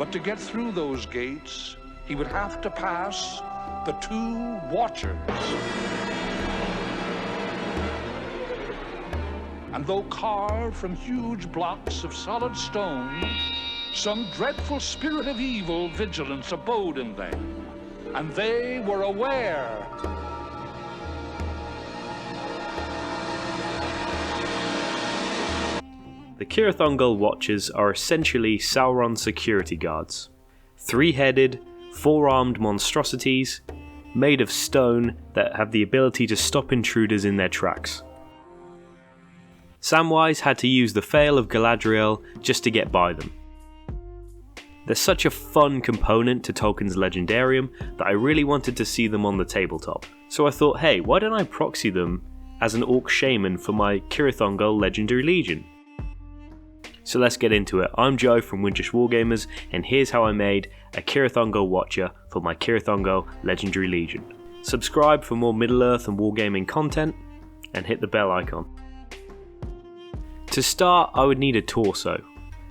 But to get through those gates, he would have to pass the 2 Watchers. And though carved from huge blocks of solid stone, some dreadful spirit of evil vigilance abode in them, and they were aware. The Cirith Ungol Watchers are essentially Sauron's security guards. 3-headed, 4-armed monstrosities, made of stone that have the ability to stop intruders in their tracks. Samwise had to use the Fail of Galadriel just to get by them. They're such a fun component to Tolkien's Legendarium that I really wanted to see them on the tabletop. So I thought, hey, why don't I proxy them as an Orc Shaman for my Cirith Ungol Legendary Legion? So let's get into it. I'm Joe from Winchester Wargamers, and here's how I made a Cirith Ungol Watcher for my Cirith Ungol Legendary Legion. Subscribe for more Middle-earth and Wargaming content, and hit the bell icon. To start, I would need a torso.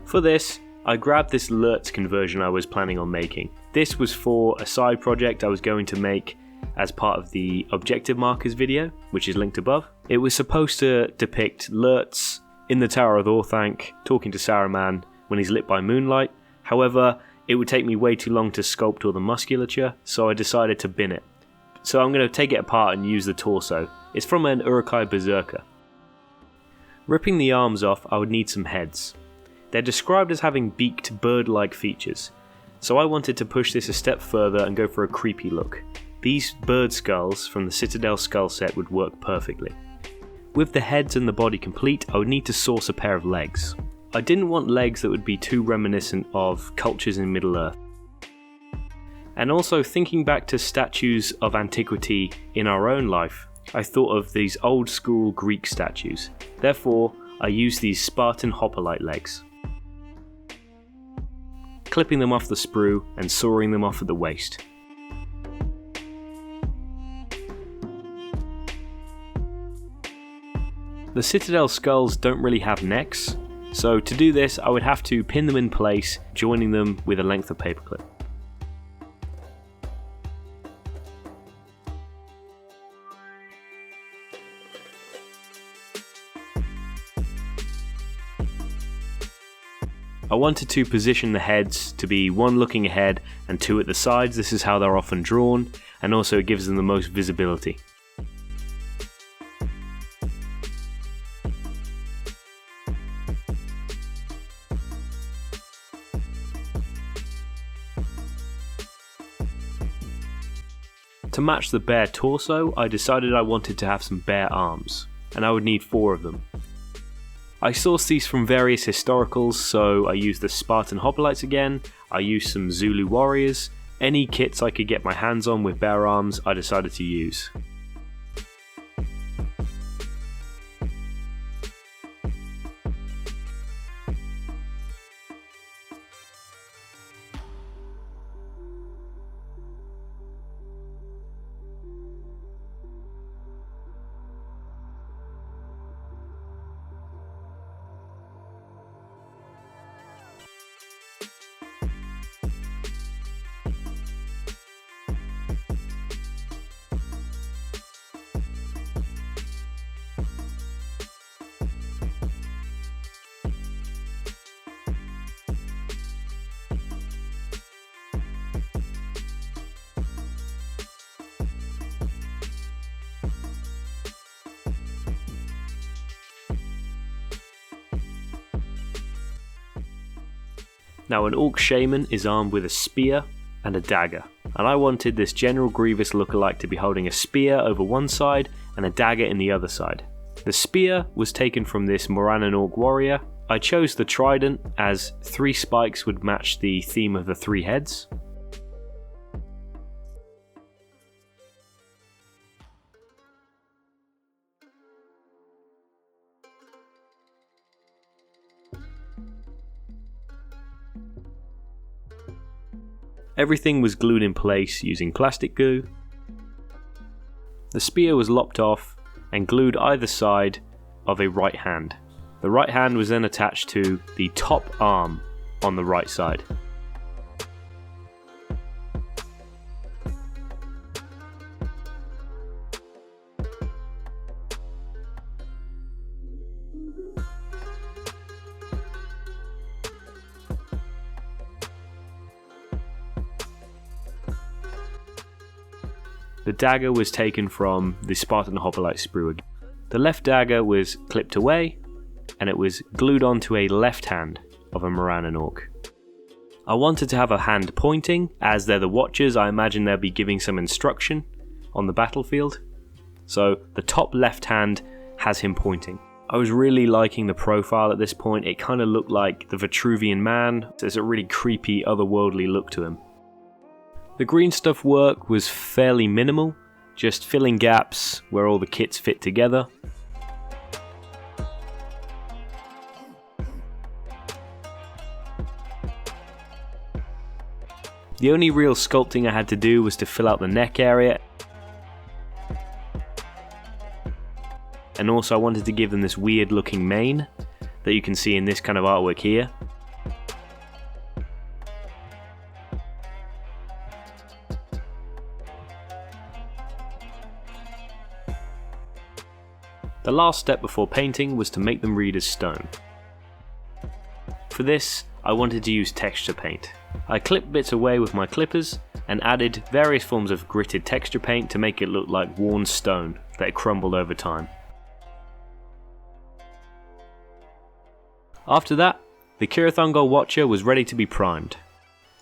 For this, I grabbed this Lurtz conversion I was planning on making. This was for a side project I was going to make as part of the Objective Markers video, which is linked above. It was supposed to depict Lurtz in the Tower of Orthanc, talking to Saruman when he's lit by moonlight. However, it would take me way too long to sculpt all the musculature, so I decided to bin it. So I'm going to take it apart and use the torso. It's from an Uruk-hai Berserker. Ripping the arms off, I would need some heads. They're described as having beaked bird-like features, so I wanted to push this a step further and go for a creepy look. These bird skulls from the Citadel skull set would work perfectly. With the heads and the body complete, I would need to source a pair of legs. I didn't want legs that would be too reminiscent of cultures in Middle-earth. And also, thinking back to statues of antiquity in our own life, I thought of these old school Greek statues. Therefore, I used these Spartan hoplite legs, clipping them off the sprue and sawing them off at the waist. The Citadel skulls don't really have necks, so to do this I would have to pin them in place, joining them with a length of paperclip. I wanted to position the heads to be 1 looking ahead and 2 at the sides. This is how they're often drawn, and also it gives them the most visibility. To match the bare torso, I decided I wanted to have some bare arms, and I would need 4 of them. I sourced these from various historicals, so I used the Spartan hoplites again, I used some Zulu warriors, any kits I could get my hands on with bare arms I decided to use. Now, an Orc Shaman is armed with a spear and a dagger, and I wanted this General Grievous lookalike to be holding a spear over one side and a dagger in the other side. The spear was taken from this Morannon Orc warrior. I chose the trident as 3 spikes would match the theme of the 3 heads. Everything was glued in place using plastic glue. The spear was lopped off and glued either side of a right hand. The right hand was then attached to the top arm on the right side. The dagger was taken from the Spartan Hoplite sprue. The left dagger was clipped away, and it was glued onto a left hand of a Morannon orc. I wanted to have a hand pointing, as they're the Watchers. I imagine they'll be giving some instruction on the battlefield. So the top left hand has him pointing. I was really liking the profile at this point. It kind of looked like the Vitruvian Man. There's a really creepy, otherworldly look to him. The green stuff work was fairly minimal, just filling gaps where all the kits fit together. The only real sculpting I had to do was to fill out the neck area. And also I wanted to give them this weird looking mane that you can see in this kind of artwork here. The last step before painting was to make them read as stone. For this, I wanted to use texture paint. I clipped bits away with my clippers and added various forms of gritted texture paint to make it look like worn stone that had crumbled over time. After that, the Cirith Ungol Watcher was ready to be primed.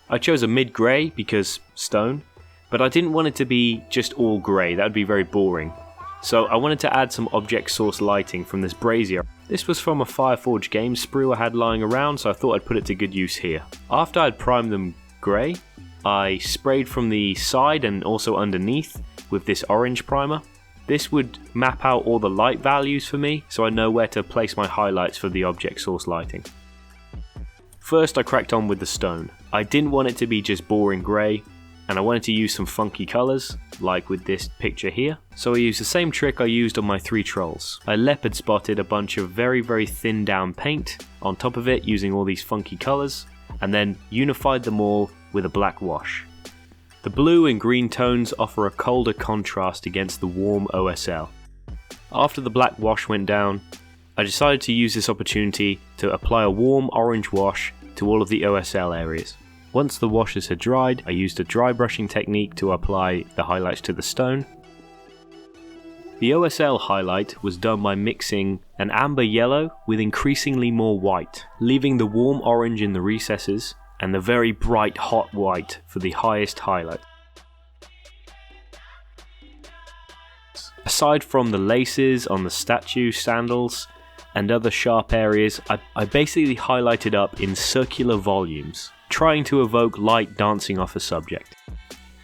I chose a mid-grey because stone, but I didn't want it to be just all grey, that would be very boring. So I wanted to add some object source lighting from this brazier. This was from a Fireforge Games sprue I had lying around, so I thought I'd put it to good use here. After I'd primed them grey, I sprayed from the side and also underneath with this orange primer. This would map out all the light values for me, so I know where to place my highlights for the object source lighting. First I cracked on with the stone. I didn't want it to be just boring grey, and I wanted to use some funky colours, like with this picture here. So I used the same trick I used on my 3 trolls. I leopard spotted a bunch of very thin down paint on top of it using all these funky colours, and then unified them all with a black wash. The blue and green tones offer a colder contrast against the warm OSL. After the black wash went down, I decided to use this opportunity to apply a warm orange wash to all of the OSL areas. Once the washes had dried, I used a dry brushing technique to apply the highlights to the stone. The OSL highlight was done by mixing an amber yellow with increasingly more white, leaving the warm orange in the recesses and the very bright hot white for the highest highlight. Aside from the laces on the statue, sandals, and other sharp areas, I basically highlighted up in circular volumes, trying to evoke light dancing off a subject.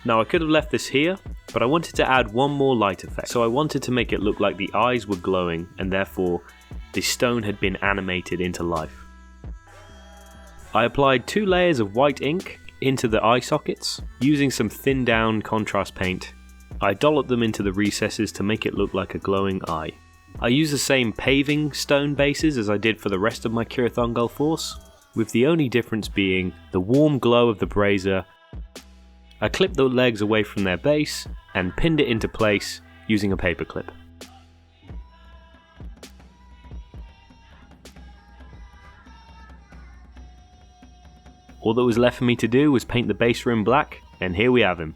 Now I could have left this here, but I wanted to add one more light effect, so I wanted to make it look like the eyes were glowing and therefore the stone had been animated into life. I applied 2 layers of white ink into the eye sockets. Using some thin down contrast paint, I dolloped them into the recesses to make it look like a glowing eye. I used the same paving stone bases as I did for the rest of my Cirith Ungol force, with the only difference being the warm glow of the brazier. I clipped the legs away from their base and pinned it into place using a paperclip. All that was left for me to do was paint the base rim black, and here we have him.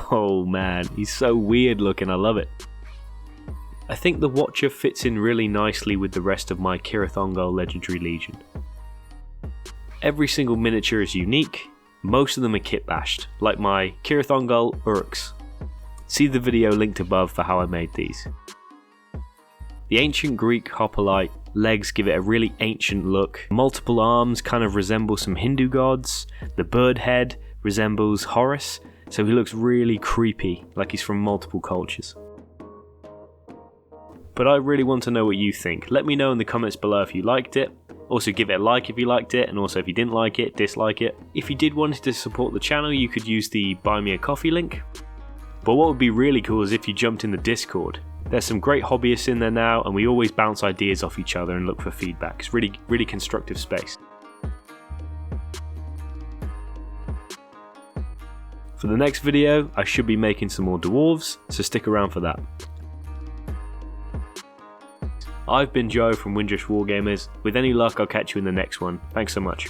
Oh man, he's so weird looking, I love it. I think the Watcher fits in really nicely with the rest of my Cirith Ungol Legendary Legion. Every single miniature is unique, most of them are kit bashed, like my Cirith Ungol Orcs. See the video linked above for how I made these. The ancient Greek hoplite legs give it a really ancient look. Multiple arms kind of resemble some Hindu gods. The bird head resembles Horus, so he looks really creepy, like he's from multiple cultures. But I really want to know what you think. Let me know in the comments below if you liked it. Also give it a like if you liked it, and also if you didn't like it, dislike it. If you did want to support the channel, you could use the Buy Me a Coffee link. But what would be really cool is if you jumped in the Discord. There's some great hobbyists in there now, and we always bounce ideas off each other and look for feedback. It's really constructive space. For the next video, I should be making some more dwarves, so stick around for that. I've been Joe from Windrush Wargamers. With any luck, I'll catch you in the next one. Thanks so much.